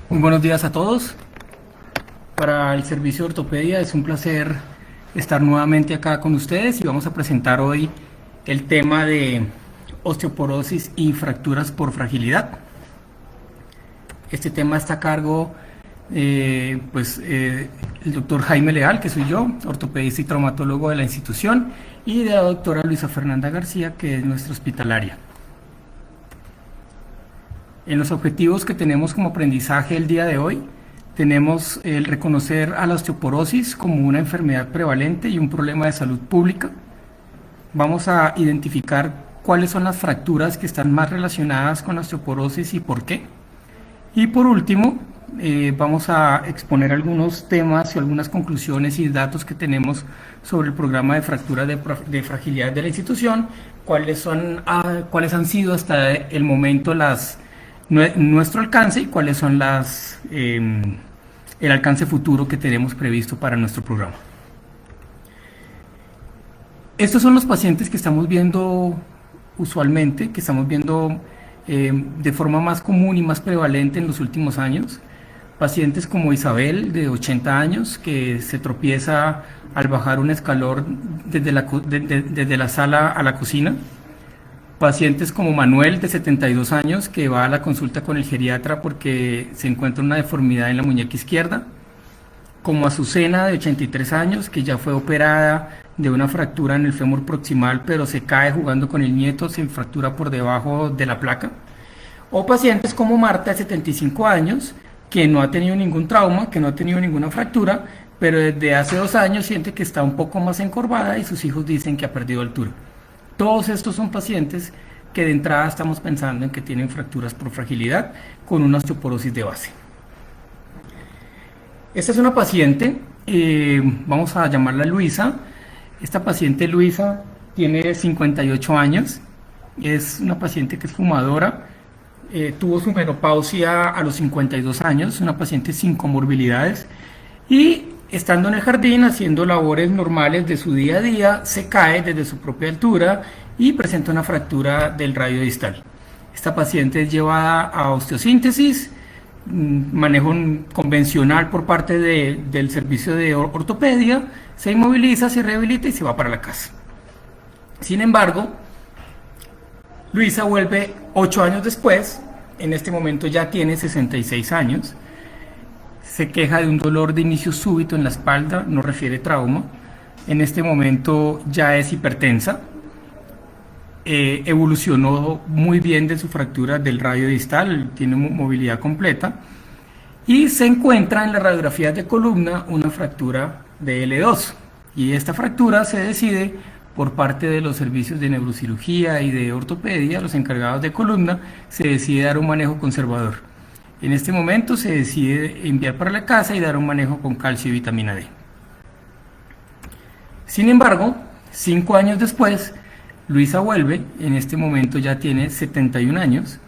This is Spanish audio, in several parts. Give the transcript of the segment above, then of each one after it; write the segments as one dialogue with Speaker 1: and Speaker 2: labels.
Speaker 1: Muy buenos días a todos. Para el servicio de ortopedia es un placer estar nuevamente acá con ustedes y vamos a presentar hoy el tema de osteoporosis y fracturas por fragilidad. Este tema está a cargo el doctor Jaime Leal, que soy yo, ortopedista y traumatólogo de la institución, y de la doctora Luisa Fernanda García, que es nuestra hospitalaria. En los objetivos que tenemos como aprendizaje el día de hoy, tenemos el reconocer a la osteoporosis como una enfermedad prevalente y un problema de salud pública. Vamos a identificar cuáles son las fracturas que están más relacionadas con la osteoporosis y por qué. Y por último, vamos a exponer algunos temas y algunas conclusiones y datos que tenemos sobre el programa de fracturas de fragilidad de la institución, cuáles han sido hasta el momento nuestro alcance y cuáles son el alcance futuro que tenemos previsto para nuestro programa. Estos son los pacientes que estamos viendo usualmente, que estamos viendo de forma más común y más prevalente en los últimos años. Pacientes como Isabel, de 80 años, que se tropieza al bajar un escalón desde la sala a la cocina. Pacientes como Manuel, de 72 años, que va a la consulta con el geriatra porque se encuentra una deformidad en la muñeca izquierda. Como Azucena, de 83 años, que ya fue operada de una fractura en el fémur proximal, pero se cae jugando con el nieto, se fractura por debajo de la placa. O pacientes como Marta, de 75 años, que no ha tenido ningún trauma, que no ha tenido ninguna fractura, pero desde hace 2 años siente que está un poco más encorvada y sus hijos dicen que ha perdido altura. Todos estos son pacientes que de entrada estamos pensando en que tienen fracturas por fragilidad con una osteoporosis de base. Esta es una paciente, vamos a llamarla Luisa. Esta paciente Luisa tiene 58 años, es una paciente que es fumadora, tuvo su menopausia a los 52 años, una paciente sin comorbilidades y estando en el jardín haciendo labores normales de su día a día, se cae desde su propia altura y presenta una fractura del radio distal. Esta paciente es llevada a osteosíntesis, manejo convencional por parte del servicio de ortopedia, se inmoviliza, se rehabilita y se va para la casa. Sin embargo, Luisa vuelve 8 años después, en este momento ya tiene 66 años, se queja de un dolor de inicio súbito en la espalda, no refiere trauma, en este momento ya es hipertensa, evolucionó muy bien de su fractura del radio distal, tiene movilidad completa y se encuentra en las radiografías de columna una fractura de L2 y esta fractura se decide por parte de los servicios de neurocirugía y de ortopedia, los encargados de columna, se decide dar un manejo conservador. En este momento se decide enviar para la casa y dar un manejo con calcio y vitamina D. Sin embargo, 5 años después, Luisa vuelve, en este momento ya tiene 71 años,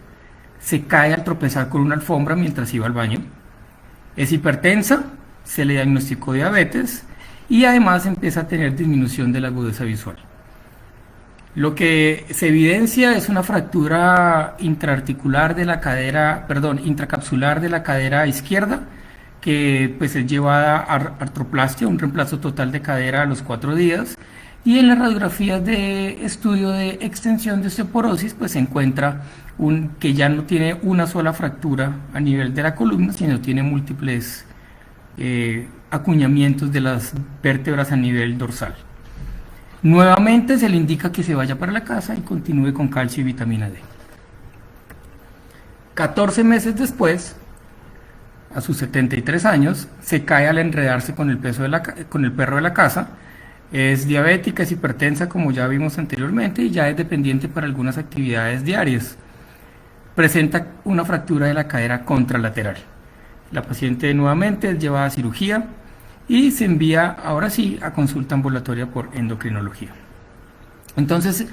Speaker 1: se cae al tropezar con una alfombra mientras iba al baño, es hipertensa, se le diagnosticó diabetes y además empieza a tener disminución de la agudeza visual. Lo que se evidencia es una fractura intracapsular de la cadera izquierda, que pues es llevada a artroplastia, un reemplazo total de cadera a los 4 días, y en las radiografías de estudio de extensión de osteoporosis pues se encuentra que ya no tiene una sola fractura a nivel de la columna, sino tiene múltiples acuñamientos de las vértebras a nivel dorsal. Nuevamente se le indica que se vaya para la casa y continúe con calcio y vitamina D. 14 meses después, a sus 73 años, se cae al enredarse con el perro de la casa, es diabética, es hipertensa como ya vimos anteriormente y ya es dependiente para algunas actividades diarias. Presenta una fractura de la cadera contralateral. La paciente nuevamente es llevada a cirugía y se envía ahora sí a consulta ambulatoria por endocrinología. Entonces,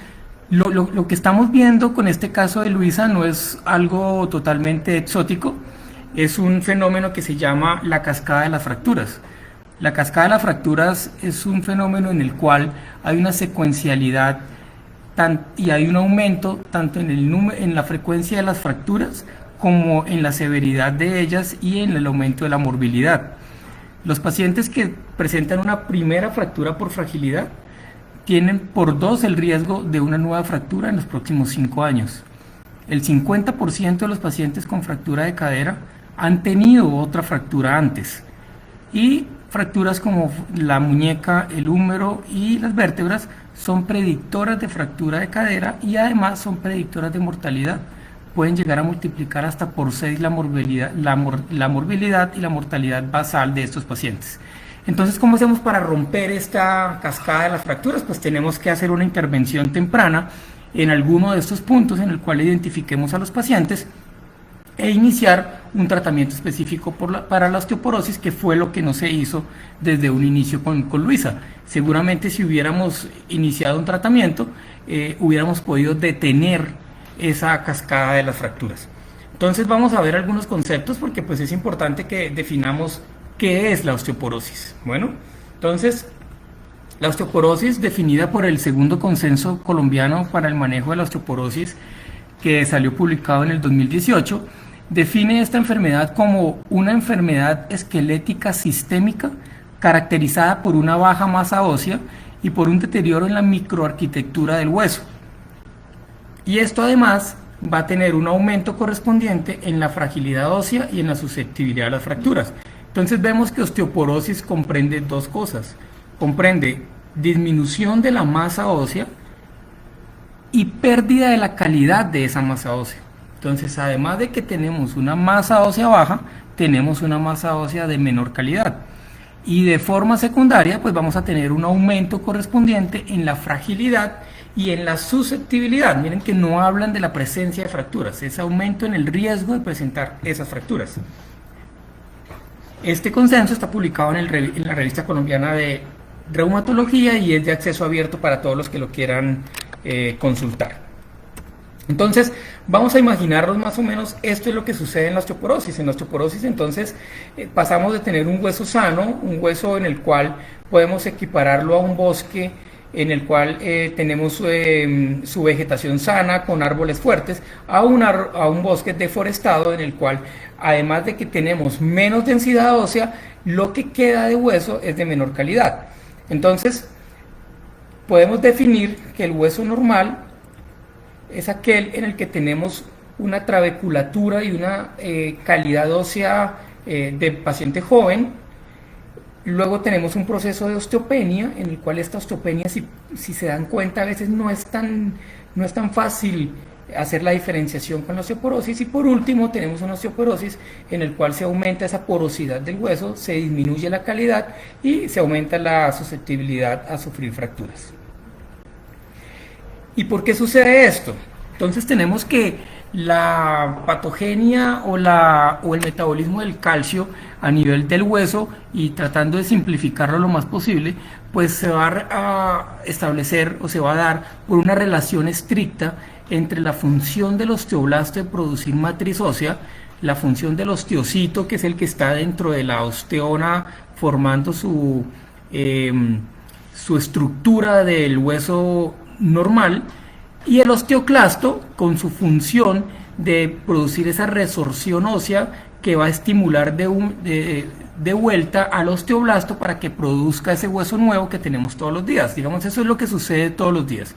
Speaker 1: lo que estamos viendo con este caso de Luisa no es algo totalmente exótico, es un fenómeno que se llama la cascada de las fracturas. La cascada de las fracturas es un fenómeno en el cual hay una secuencialidad y hay un aumento tanto en la frecuencia de las fracturas como en la severidad de ellas y en el aumento de la morbilidad. Los pacientes que presentan una primera fractura por fragilidad tienen por 2 el riesgo de una nueva fractura en los próximos 5 años. El 50% de los pacientes con fractura de cadera han tenido otra fractura antes, y fracturas como la muñeca, el húmero y las vértebras son predictoras de fractura de cadera y además son predictoras de mortalidad. Pueden llegar a multiplicar hasta por 6 la morbilidad y la mortalidad basal de estos pacientes. Entonces, ¿cómo hacemos para romper esta cascada de las fracturas? Pues tenemos que hacer una intervención temprana en alguno de estos puntos en el cual identifiquemos a los pacientes e iniciar un tratamiento específico para la osteoporosis, que fue lo que no se hizo desde un inicio con Luisa. Seguramente si hubiéramos iniciado un tratamiento, hubiéramos podido detener esa cascada de las fracturas. Entonces vamos a ver algunos conceptos, porque pues es importante que definamos qué es la osteoporosis. Bueno, entonces la osteoporosis, definida por el segundo consenso colombiano para el manejo de la osteoporosis, que salió publicado en el 2018, define esta enfermedad como una enfermedad esquelética sistémica caracterizada por una baja masa ósea y por un deterioro en la microarquitectura del hueso. Y esto además va a tener un aumento correspondiente en la fragilidad ósea y en la susceptibilidad a las fracturas. Entonces vemos que osteoporosis comprende dos cosas. Comprende disminución de la masa ósea y pérdida de la calidad de esa masa ósea. Entonces, además de que tenemos una masa ósea baja, tenemos una masa ósea de menor calidad. Y de forma secundaria, pues vamos a tener un aumento correspondiente en la fragilidad y en la susceptibilidad. Miren que no hablan de la presencia de fracturas, es aumento en el riesgo de presentar esas fracturas. Este consenso está publicado en la revista colombiana de reumatología y es de acceso abierto para todos los que lo quieran consultar. Entonces, vamos a imaginarnos más o menos esto es lo que sucede en la osteoporosis. En la osteoporosis, entonces, pasamos de tener un hueso sano, un hueso en el cual podemos equipararlo a un bosque, en el cual tenemos su vegetación sana con árboles fuertes, a un bosque deforestado en el cual, además de que tenemos menos densidad ósea, lo que queda de hueso es de menor calidad. Entonces, podemos definir que el hueso normal es aquel en el que tenemos una trabeculatura y una calidad ósea de paciente joven. Luego tenemos un proceso de osteopenia, en el cual esta osteopenia, si se dan cuenta, a veces no es tan fácil hacer la diferenciación con la osteoporosis. Y por último tenemos una osteoporosis en el cual se aumenta esa porosidad del hueso, se disminuye la calidad y se aumenta la susceptibilidad a sufrir fracturas. ¿Y por qué sucede esto? Entonces tenemos que la patogenia o el metabolismo del calcio a nivel del hueso, y tratando de simplificarlo lo más posible, pues se va a establecer o se va a dar por una relación estricta entre la función del osteoblasto de producir matriz ósea, la función del osteocito, que es el que está dentro de la osteona formando su estructura del hueso normal, y el osteoclasto con su función de producir esa resorción ósea que va a estimular de vuelta al osteoblasto para que produzca ese hueso nuevo que tenemos todos los días. Digamos, eso es lo que sucede todos los días.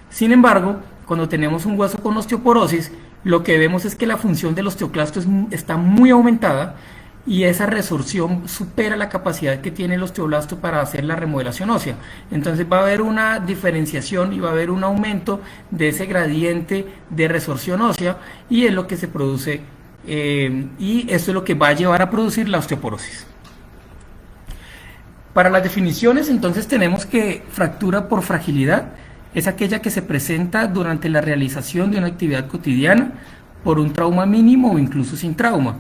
Speaker 1: Sin embargo, cuando tenemos un hueso con osteoporosis, lo que vemos es que la función del osteoclasto está muy aumentada, y esa resorción supera la capacidad que tiene el osteoblasto para hacer la remodelación ósea. Entonces va a haber una diferenciación y va a haber un aumento de ese gradiente de resorción ósea, y es lo que se produce, y esto es lo que va a llevar a producir la osteoporosis. Para las definiciones, entonces, tenemos que fractura por fragilidad es aquella que se presenta durante la realización de una actividad cotidiana por un trauma mínimo o incluso sin trauma.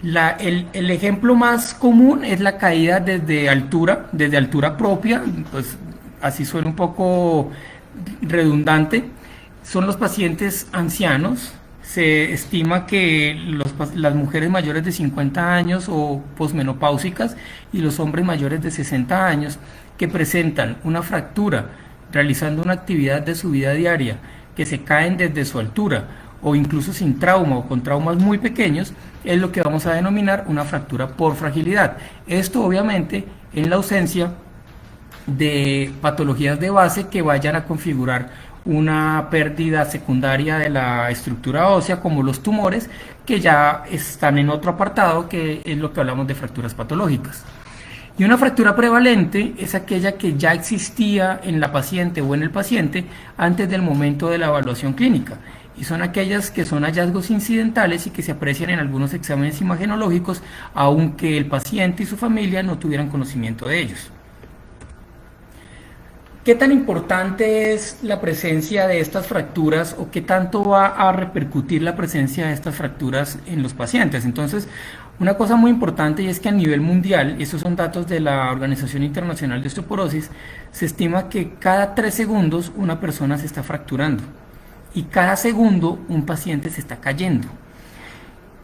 Speaker 1: El ejemplo más común es la caída desde altura propia, pues así suena un poco redundante. Son los pacientes ancianos. Se estima que las mujeres mayores de 50 años o posmenopáusicas y los hombres mayores de 60 años que presentan una fractura realizando una actividad de su vida diaria, que se caen desde su altura, o incluso sin trauma o con traumas muy pequeños, es lo que vamos a denominar una fractura por fragilidad. Esto obviamente en la ausencia de patologías de base que vayan a configurar una pérdida secundaria de la estructura ósea, como los tumores, que ya están en otro apartado, que es lo que hablamos de fracturas patológicas. Y una fractura prevalente es aquella que ya existía en la paciente o en el paciente antes del momento de la evaluación clínica, y son aquellas que son hallazgos incidentales y que se aprecian en algunos exámenes imagenológicos, aunque el paciente y su familia no tuvieran conocimiento de ellos. ¿Qué tan importante es la presencia de estas fracturas o qué tanto va a repercutir la presencia de estas fracturas en los pacientes? Entonces, una cosa muy importante, y es que a nivel mundial, y estos son datos de la Organización Internacional de Osteoporosis, se estima que cada 3 segundos una persona se está fracturando y cada segundo un paciente se está cayendo.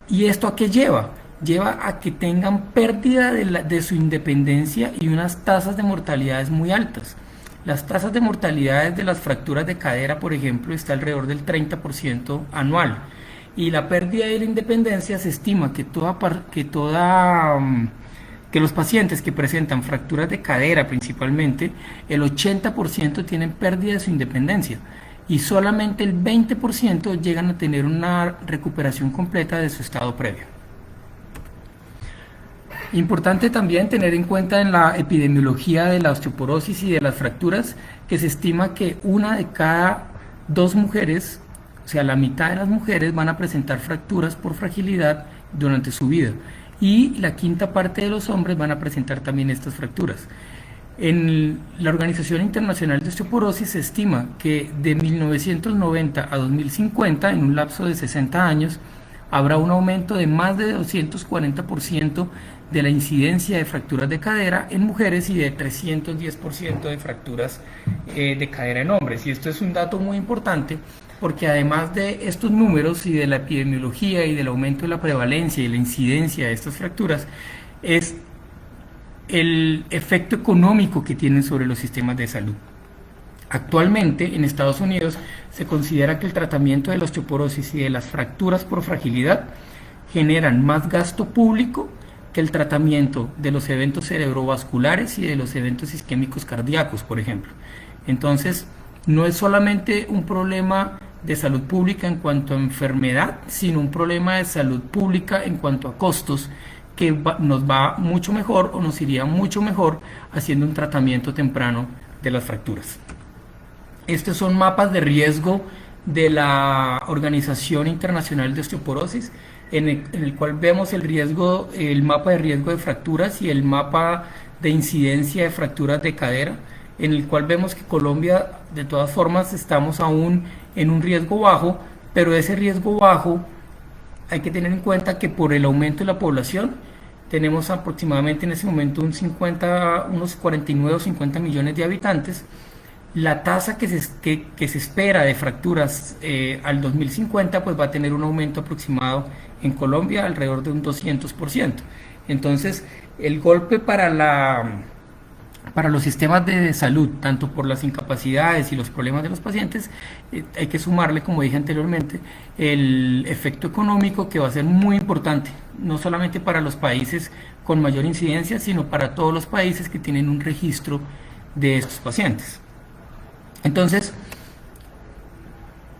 Speaker 1: ¿Y esto a qué lleva? Lleva a que tengan pérdida de su independencia y unas tasas de mortalidades muy altas. Las tasas de mortalidades de las fracturas de cadera, por ejemplo, está alrededor del 30% anual. Y la pérdida de la independencia se estima que los pacientes que presentan fracturas de cadera principalmente, el 80% tienen pérdida de su independencia y solamente el 20% llegan a tener una recuperación completa de su estado previo. Importante también tener en cuenta en la epidemiología de la osteoporosis y de las fracturas que se estima que una de cada 2 mujeres, o sea, la mitad de las mujeres van a presentar fracturas por fragilidad durante su vida, y la quinta parte de los hombres van a presentar también estas fracturas. En la Organización Internacional de Osteoporosis se estima que de 1990 a 2050, en un lapso de 60 años, habrá un aumento de más de 240% de la incidencia de fracturas de cadera en mujeres y de 310% de fracturas de cadera en hombres. Y esto es un dato muy importante porque además de estos números y de la epidemiología y del aumento de la prevalencia y la incidencia de estas fracturas, es el efecto económico que tienen sobre los sistemas de salud. Actualmente en Estados Unidos se considera que el tratamiento de la osteoporosis y de las fracturas por fragilidad generan más gasto público que el tratamiento de los eventos cerebrovasculares y de los eventos isquémicos cardíacos, por ejemplo. Entonces, no es solamente un problema de salud pública en cuanto a enfermedad, sino un problema de salud pública en cuanto a costos, que nos va mucho mejor o nos iría mucho mejor haciendo un tratamiento temprano de las fracturas. Estos son mapas de riesgo de la Organización Internacional de Osteoporosis, en el cual vemos el mapa de riesgo de fracturas y el mapa de incidencia de fracturas de cadera, en el cual vemos que Colombia, de todas formas, estamos aún en un riesgo bajo, pero ese riesgo bajo hay que tener en cuenta que por el aumento de la población tenemos aproximadamente en ese momento unos 49 o 50 millones de habitantes. La tasa que se espera de fracturas al 2050 pues va a tener un aumento aproximado en Colombia alrededor de un 200%. Entonces el golpe para los sistemas de salud, tanto por las incapacidades y los problemas de los pacientes, hay que sumarle, como dije anteriormente, el efecto económico, que va a ser muy importante, no solamente para los países con mayor incidencia, sino para todos los países que tienen un registro de estos pacientes. Entonces,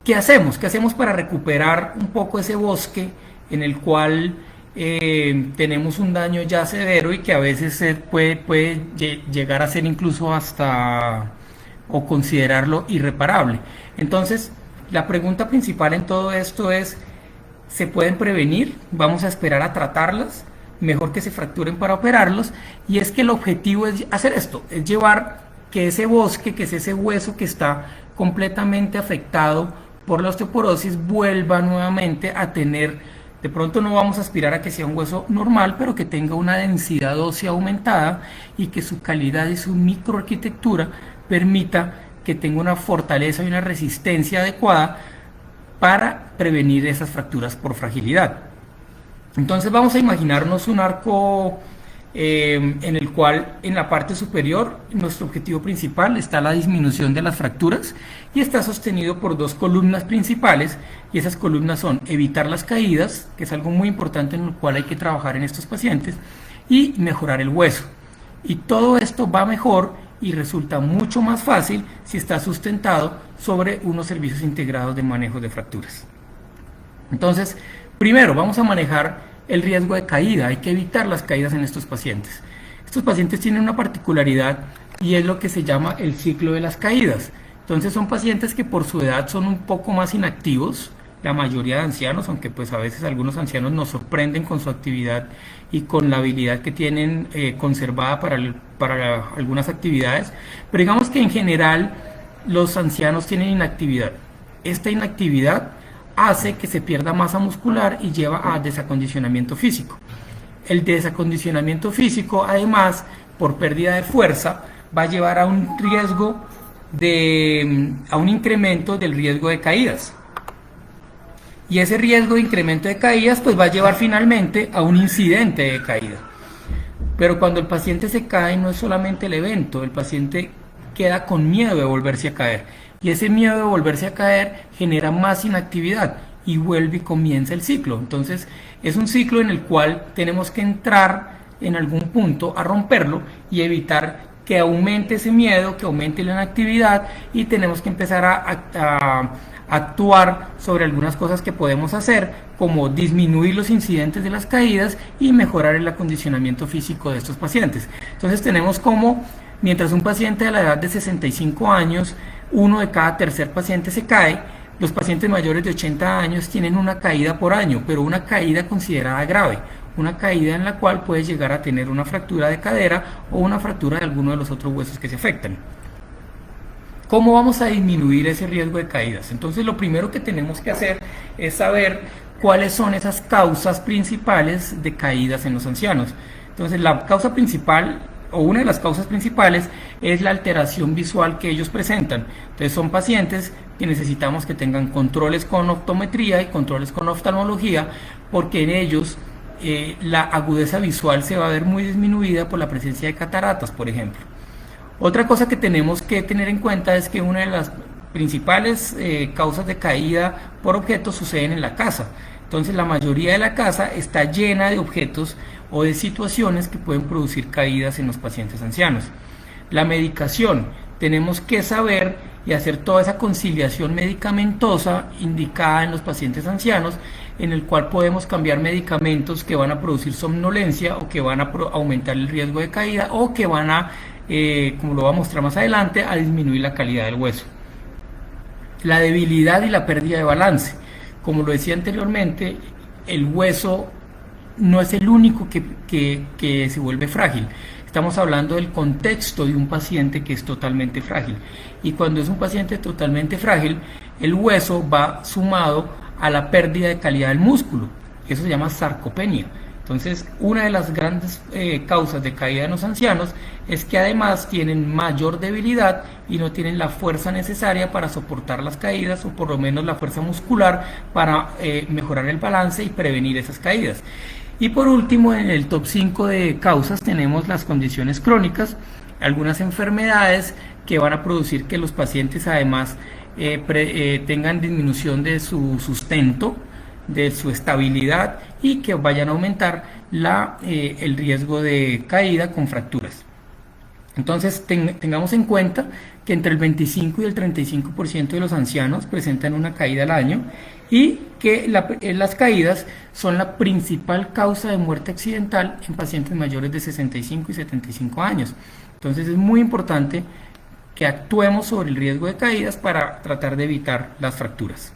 Speaker 1: ¿qué hacemos? ¿Qué hacemos para recuperar un poco ese bosque en el cual tenemos un daño ya severo y que a veces puede llegar a ser incluso hasta o considerarlo irreparable? Entonces, la pregunta principal en todo esto es, ¿se pueden prevenir? ¿Vamos a esperar a tratarlas? Mejor que se fracturen para operarlos. Y es que el objetivo es hacer esto, es llevar que ese bosque, que es ese hueso que está completamente afectado por la osteoporosis, vuelva nuevamente a tener, de pronto no vamos a aspirar a que sea un hueso normal, pero que tenga una densidad ósea aumentada y que su calidad y su microarquitectura permita que tenga una fortaleza y una resistencia adecuada para prevenir esas fracturas por fragilidad. Entonces vamos a imaginarnos un arco en el cual en la parte superior nuestro objetivo principal está la disminución de las fracturas y está sostenido por dos columnas principales, y esas columnas son evitar las caídas, que es algo muy importante en el cual hay que trabajar en estos pacientes, y mejorar el hueso. Y todo esto va mejor y resulta mucho más fácil si está sustentado sobre unos servicios integrados de manejo de fracturas. Entonces, primero vamos a manejar el riesgo de caída. Hay que evitar las caídas en estos pacientes. Estos pacientes tienen una particularidad y es lo que se llama el ciclo de las caídas. Entonces son pacientes que por su edad son un poco más inactivos, la mayoría de ancianos, aunque pues a veces algunos ancianos nos sorprenden con su actividad y con la habilidad que tienen conservada para algunas actividades, pero digamos que en general los ancianos tienen inactividad. Esta inactividad hace que se pierda masa muscular y lleva a desacondicionamiento físico. El desacondicionamiento físico, además, por pérdida de fuerza, va a llevar a un riesgo a un incremento del riesgo de caídas. Y ese riesgo de incremento de caídas pues va a llevar finalmente a un incidente de caída. Pero cuando el paciente se cae no es solamente el evento, el paciente queda con miedo de volverse a caer. Y ese miedo de volverse a caer genera más inactividad y vuelve y comienza el ciclo. Entonces es un ciclo en el cual tenemos que entrar en algún punto a romperlo y evitar que aumente ese miedo, que aumente la inactividad, y tenemos que empezar a actuar sobre algunas cosas que podemos hacer, como disminuir los incidentes de las caídas y mejorar el acondicionamiento físico de estos pacientes. Entonces tenemos como, mientras un paciente de la edad de 65 años, uno de cada tercer paciente se cae, los pacientes mayores de 80 años tienen una caída por año, pero una caída considerada grave, una caída en la cual puede llegar a tener una fractura de cadera o una fractura de alguno de los otros huesos que se afectan. ¿Cómo vamos a disminuir ese riesgo de caídas? Entonces lo primero que tenemos que hacer es saber cuáles son esas causas principales de caídas en los ancianos. Entonces la causa principal, o una de las causas principales, es la alteración visual que ellos presentan. Entonces son pacientes que necesitamos que tengan controles con optometría y controles con oftalmología, porque en ellos la agudeza visual se va a ver muy disminuida por la presencia de cataratas, por ejemplo. Otra cosa que tenemos que tener en cuenta es que una de las principales causas de caída por objetos suceden en la casa. Entonces la mayoría de la casa está llena de objetos o de situaciones que pueden producir caídas en los pacientes ancianos. La medicación, tenemos que saber y hacer toda esa conciliación medicamentosa indicada en los pacientes ancianos, en el cual podemos cambiar medicamentos que van a producir somnolencia o que van a aumentar el riesgo de caída o que van a, como lo voy a mostrar más adelante, a disminuir la calidad del hueso. La debilidad y la pérdida de balance. Como lo decía anteriormente, el hueso no es el único que se vuelve frágil. Estamos hablando del contexto de un paciente que es totalmente frágil. Y cuando es un paciente totalmente frágil, el hueso va sumado a la pérdida de calidad del músculo. Eso se llama sarcopenia. Entonces, una de las grandes causas de caída en los ancianos es que además tienen mayor debilidad y no tienen la fuerza necesaria para soportar las caídas, o por lo menos la fuerza muscular para mejorar el balance y prevenir esas caídas. Y por último, en el top 5 de causas tenemos las condiciones crónicas, algunas enfermedades que van a producir que los pacientes además tengan disminución de su sustento, de su estabilidad, y que vayan a aumentar el riesgo de caída con fracturas. Entonces tengamos en cuenta que entre el 25 y el 35% de los ancianos presentan una caída al año, y que las caídas son la principal causa de muerte accidental en pacientes mayores de 65 y 75 años. Entonces es muy importante que actuemos sobre el riesgo de caídas para tratar de evitar las fracturas.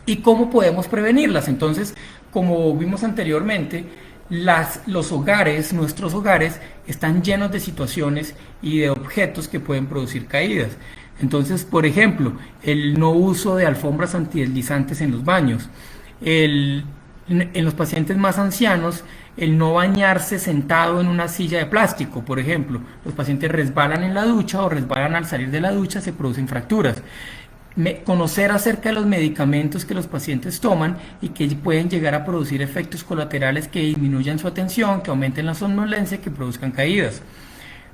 Speaker 1: ¿Y cómo podemos prevenirlas? Entonces, como vimos anteriormente, los hogares, nuestros hogares, están llenos de situaciones y de objetos que pueden producir caídas. Entonces, por ejemplo, el no uso de alfombras antideslizantes en los baños, en los pacientes más ancianos, el no bañarse sentado en una silla de plástico, por ejemplo. Los pacientes resbalan en la ducha o resbalan al salir de la ducha, se producen fracturas. conocer acerca de los medicamentos que los pacientes toman y que pueden llegar a producir efectos colaterales que disminuyan su atención, que aumenten la somnolencia, que produzcan caídas.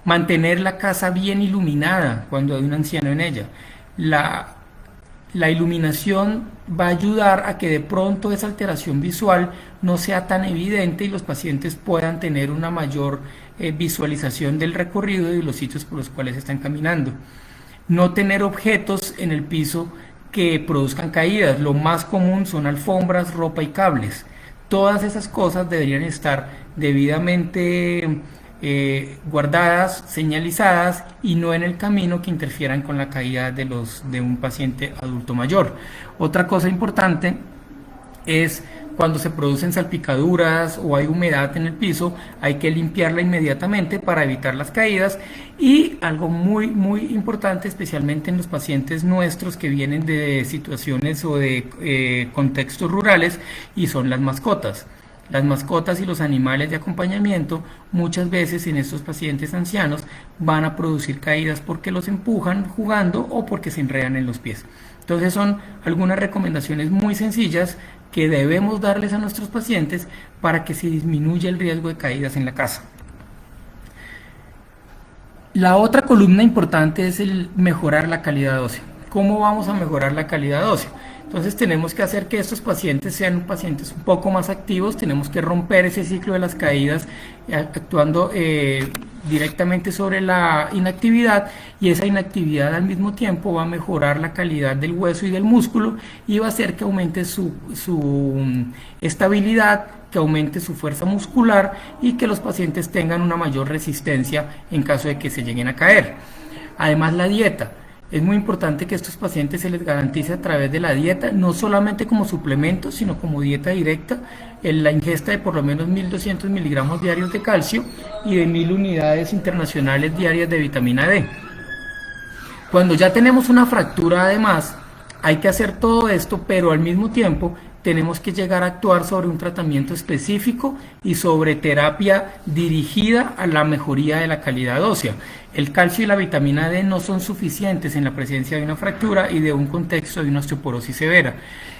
Speaker 1: Mantener la casa bien iluminada cuando hay un anciano en ella. La iluminación va a ayudar a que de pronto esa alteración visual no sea tan evidente y los pacientes puedan tener una mayor visualización del recorrido y de los sitios por los cuales están caminando. No tener objetos en el piso que produzcan caídas. Lo más común son alfombras, ropa y cables. Todas esas cosas deberían estar debidamente guardadas, señalizadas y no en el camino que interfieran con la caída de un paciente adulto mayor. Otra cosa importante es cuando se producen salpicaduras o hay humedad en el piso, hay que limpiarla inmediatamente para evitar las caídas. Y algo muy importante, especialmente en los pacientes nuestros que vienen de situaciones o de contextos rurales, y son las mascotas. Las mascotas y los animales de acompañamiento muchas veces en estos pacientes ancianos van a producir caídas porque los empujan jugando o porque se enredan en los pies. Entonces son algunas recomendaciones muy sencillas que debemos darles a nuestros pacientes para que se disminuya el riesgo de caídas en la casa. La otra columna importante es el mejorar la calidad ósea. ¿Cómo vamos a mejorar la calidad ósea? Entonces tenemos que hacer que estos pacientes sean pacientes un poco más activos, tenemos que romper ese ciclo de las caídas actuando directamente sobre la inactividad, y esa inactividad al mismo tiempo va a mejorar la calidad del hueso y del músculo y va a hacer que aumente su estabilidad, que aumente su fuerza muscular y que los pacientes tengan una mayor resistencia en caso de que se lleguen a caer. Además, la dieta. Es muy importante que a estos pacientes se les garantice a través de la dieta, no solamente como suplemento, sino como dieta directa, en la ingesta de por lo menos 1.200 miligramos diarios de calcio y de 1.000 unidades internacionales diarias de vitamina D. Cuando ya tenemos una fractura, además, hay que hacer todo esto, pero al mismo tiempo tenemos que llegar a actuar sobre un tratamiento específico y sobre terapia dirigida a la mejoría de la calidad ósea. El calcio y la vitamina D no son suficientes en la presencia de una fractura y de un contexto de una osteoporosis severa.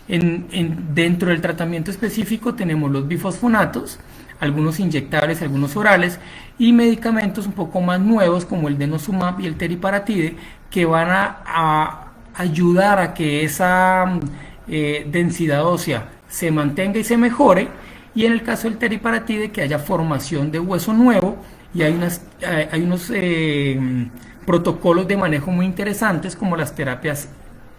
Speaker 1: Dentro del tratamiento específico tenemos los bifosfonatos, algunos inyectables, algunos orales, y medicamentos un poco más nuevos como el denosumab y el teriparatide, que van a ayudar a que esa densidad ósea se mantenga y se mejore, y en el caso del teriparatide que haya formación de hueso nuevo, y hay unos protocolos de manejo muy interesantes como las terapias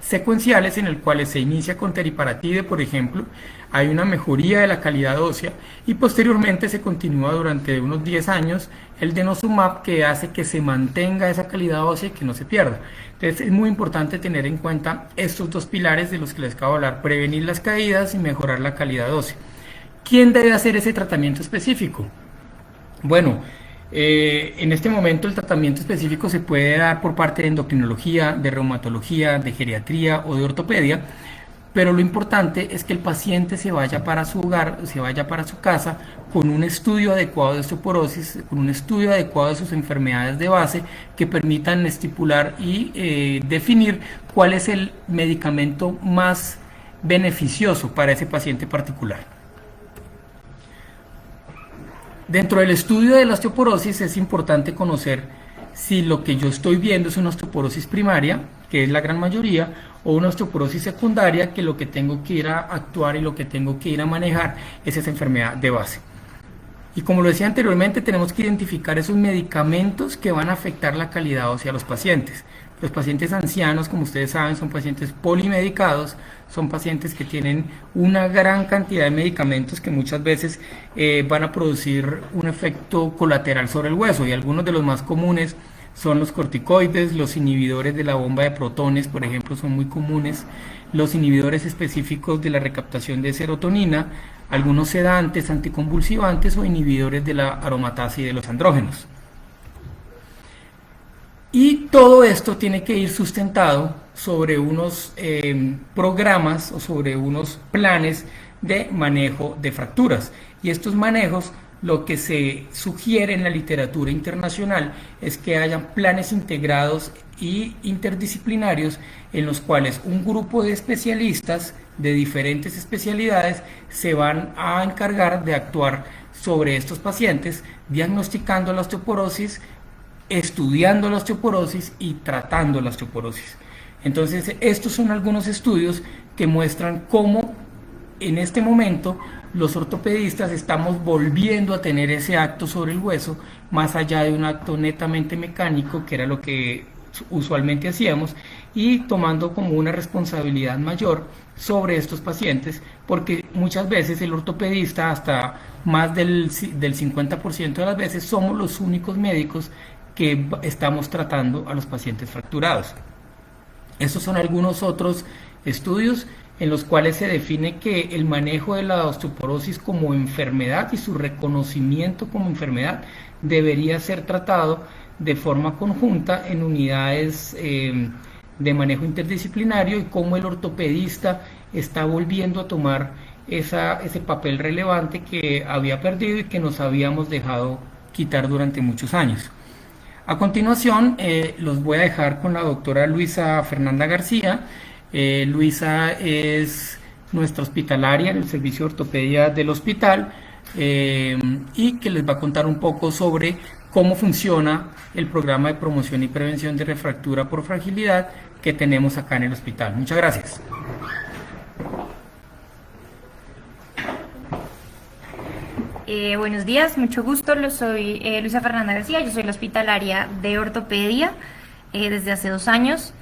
Speaker 1: secuenciales en el cuales se inicia con teriparatide, por ejemplo, hay una mejoría de la calidad ósea y posteriormente se continúa durante unos 10 años el denosumab, que hace que se mantenga esa calidad ósea y que no se pierda. Entonces es muy importante tener en cuenta estos dos pilares de los que les acabo de hablar: prevenir las caídas y mejorar la calidad ósea. ¿Quién debe hacer ese tratamiento específico? Bueno, en este momento el tratamiento específico se puede dar por parte de endocrinología, de reumatología, de geriatría o de ortopedia, pero lo importante es que el paciente se vaya para su hogar, se vaya para su casa con un estudio adecuado de osteoporosis, con un estudio adecuado de sus enfermedades de base que permitan estipular y definir cuál es el medicamento más beneficioso para ese paciente particular. Dentro del estudio de la osteoporosis es importante conocer si lo que yo estoy viendo es una osteoporosis primaria, que es la gran mayoría, o una osteoporosis secundaria, que lo que tengo que ir a actuar y lo que tengo que ir a manejar es esa enfermedad de base. Y como lo decía anteriormente, tenemos que identificar esos medicamentos que van a afectar la calidad ósea a los pacientes. Los pacientes ancianos, como ustedes saben, son pacientes polimedicados, son pacientes que tienen una gran cantidad de medicamentos que muchas veces van a producir un efecto colateral sobre el hueso, y algunos de los más comunes son los corticoides, los inhibidores de la bomba de protones, por ejemplo, son muy comunes, los inhibidores específicos de la recaptación de serotonina, algunos sedantes, anticonvulsivantes o inhibidores de la aromatasa y de los andrógenos. Y todo esto tiene que ir sustentado sobre unos programas o sobre unos planes de manejo de fracturas. Y estos manejos lo que se sugiere en la literatura internacional es que hayan planes integrados y interdisciplinarios en los cuales un grupo de especialistas de diferentes especialidades se van a encargar de actuar sobre estos pacientes, diagnosticando la osteoporosis, estudiando la osteoporosis y tratando la osteoporosis. Entonces, estos son algunos estudios que muestran cómo en este momento los ortopedistas estamos volviendo a tener ese acto sobre el hueso, más allá de un acto netamente mecánico, que era lo que usualmente hacíamos, y tomando como una responsabilidad mayor sobre estos pacientes, porque muchas veces el ortopedista, hasta más del 50% de las veces, somos los únicos médicos que estamos tratando a los pacientes fracturados. Estos son algunos otros estudios en los cuales se define que el manejo de la osteoporosis como enfermedad y su reconocimiento como enfermedad debería ser tratado de forma conjunta en unidades de manejo interdisciplinario, y cómo el ortopedista está volviendo a tomar ese papel relevante que había perdido y que nos habíamos dejado quitar durante muchos años. A continuación, los voy a dejar con la doctora Luisa Fernanda García. Luisa es nuestra hospitalaria en el servicio de ortopedia del hospital, y que les va a contar un poco sobre cómo funciona el programa de promoción y prevención de refractura por fragilidad que tenemos acá en el hospital. Muchas gracias.
Speaker 2: Buenos días, mucho gusto. Soy Luisa Fernanda García, yo soy la hospitalaria de ortopedia desde hace 2 años.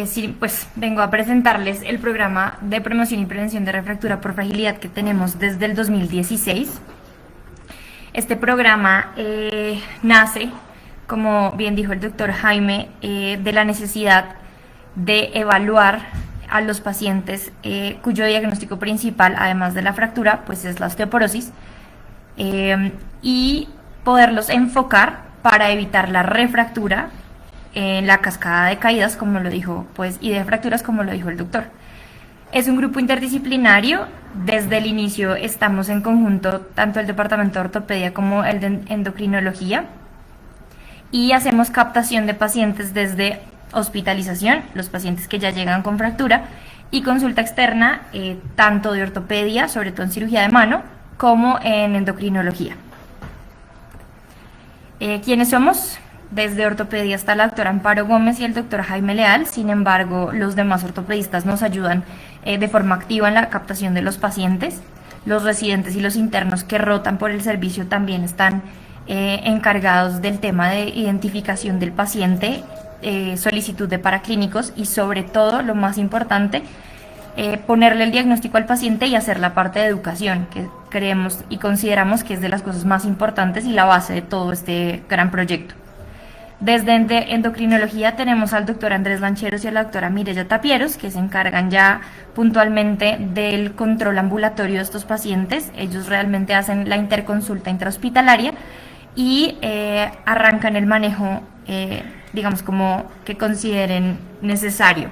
Speaker 2: Sí, pues vengo a presentarles el programa de promoción y prevención de refractura por fragilidad que tenemos desde el 2016. Este programa nace, como bien dijo el doctor Jaime, de la necesidad de evaluar a los pacientes cuyo diagnóstico principal, además de la fractura, pues es la osteoporosis, y poderlos enfocar para evitar la refractura en la cascada de caídas, como lo dijo, pues, y de fracturas, como lo dijo el doctor. Es un grupo interdisciplinario. Desde el inicio estamos en conjunto, tanto el departamento de ortopedia como el de endocrinología, y hacemos captación de pacientes desde hospitalización, los pacientes que ya llegan con fractura, y consulta externa, tanto de ortopedia, sobre todo en cirugía de mano, como en endocrinología. ¿Quiénes somos? Desde ortopedia está la doctora Amparo Gómez y el doctor Jaime Leal. Sin embargo, los demás ortopedistas nos ayudan de forma activa en la captación de los pacientes. Los residentes y los internos que rotan por el servicio también están encargados del tema de identificación del paciente, solicitud de paraclínicos y, sobre todo, lo más importante, ponerle el diagnóstico al paciente y hacer la parte de educación, que creemos y consideramos que es de las cosas más importantes y la base de todo este gran proyecto. Desde endocrinología tenemos al doctor Andrés Lancheros y a la doctora Mireya Tapieros, que se encargan ya puntualmente del control ambulatorio de estos pacientes. Ellos realmente hacen la interconsulta intrahospitalaria y arrancan el manejo, digamos, como que consideren necesario.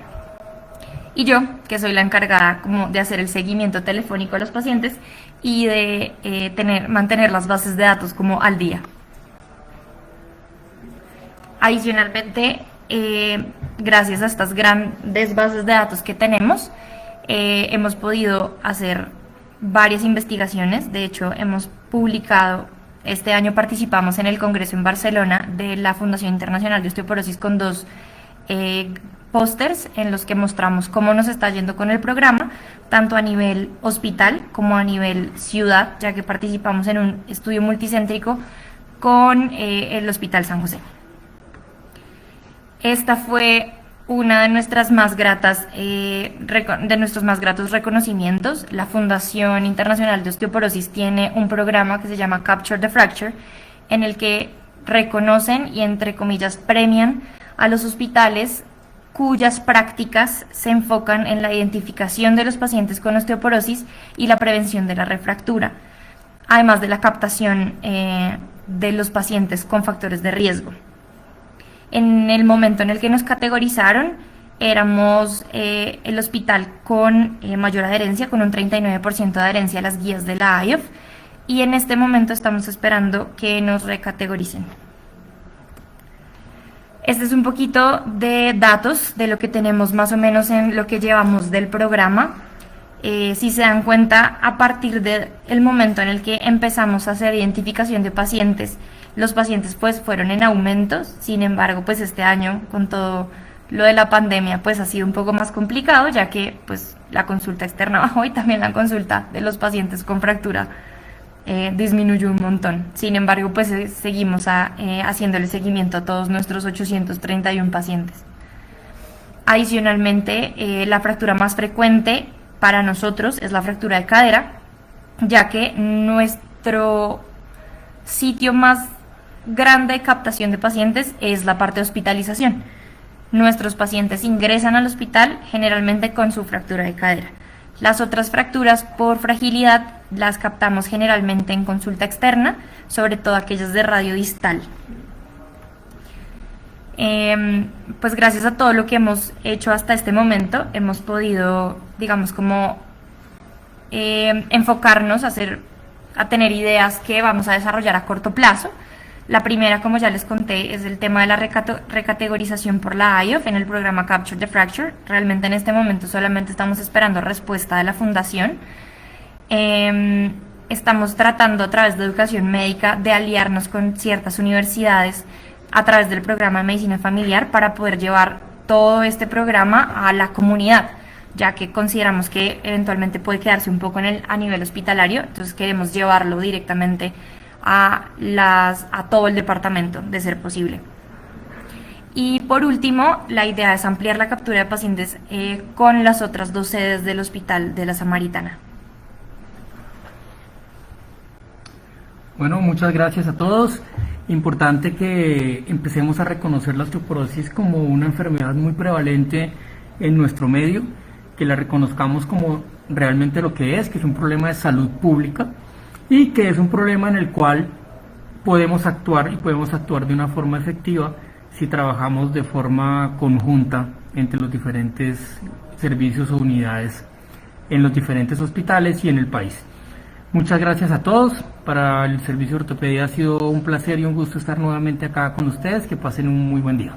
Speaker 2: Y yo, que soy la encargada como de hacer el seguimiento telefónico a los pacientes y de mantener las bases de datos como al día. Adicionalmente, gracias a estas grandes bases de datos que tenemos, hemos podido hacer varias investigaciones. De hecho, hemos publicado, este año participamos en el Congreso en Barcelona de la Fundación Internacional de Osteoporosis con 2 pósters en los que mostramos cómo nos está yendo con el programa, tanto a nivel hospital como a nivel ciudad, ya que participamos en un estudio multicéntrico con el Hospital San José. Esta fue una de nuestras más gratas, de nuestros más gratos reconocimientos. La Fundación Internacional de Osteoporosis tiene un programa que se llama Capture the Fracture, en el que reconocen y, entre comillas, premian a los hospitales cuyas prácticas se enfocan en la identificación de los pacientes con osteoporosis y la prevención de la refractura, además de la captación de los pacientes con factores de riesgo. En el momento en el que nos categorizaron, éramos el hospital con mayor adherencia, con un 39% de adherencia a las guías de la IOF, y en este momento estamos esperando que nos recategoricen. Este es un poquito de datos de lo que tenemos más o menos en lo que llevamos del programa. Si se dan cuenta, a partir del momento en el que empezamos a hacer identificación de pacientes, los pacientes pues fueron en aumentos. Sin embargo, pues este año con todo lo de la pandemia pues ha sido un poco más complicado, ya que pues la consulta externa bajó y también la consulta de los pacientes con fractura disminuyó un montón. Sin embargo, pues seguimos haciéndole seguimiento a todos nuestros 831 pacientes. Adicionalmente, la fractura más frecuente para nosotros es la fractura de cadera, ya que nuestro sitio más grande de captación de pacientes es la parte de hospitalización. Nuestros pacientes ingresan al hospital generalmente con su fractura de cadera. Las otras fracturas por fragilidad las captamos generalmente en consulta externa, sobre todo aquellas de radio distal. Pues gracias a todo lo que hemos hecho hasta este momento, hemos podido, digamos, como enfocarnos a tener ideas que vamos a desarrollar a corto plazo. La primera, como ya les conté, es el tema de la recategorización por la IOF en el programa Capture the Fracture. Realmente en este momento solamente estamos esperando respuesta de la fundación. Estamos tratando a través de educación médica de aliarnos con ciertas universidades a través del programa de medicina familiar para poder llevar todo este programa a la comunidad, ya que consideramos que eventualmente puede quedarse un poco a nivel hospitalario. Entonces queremos llevarlo directamente a todo el departamento, de ser posible. Y por último, la idea es ampliar la captura de pacientes con las otras 2 sedes del Hospital de la Samaritana.
Speaker 1: Bueno, muchas gracias a todos. Importante que empecemos a reconocer la osteoporosis como una enfermedad muy prevalente en nuestro medio, que la reconozcamos como realmente lo que es un problema de salud pública, y que es un problema en el cual podemos actuar de una forma efectiva si trabajamos de forma conjunta entre los diferentes servicios o unidades en los diferentes hospitales y en el país. Muchas gracias a todos. Para el servicio de ortopedia ha sido un placer y un gusto estar nuevamente acá con ustedes. Que pasen un muy buen día.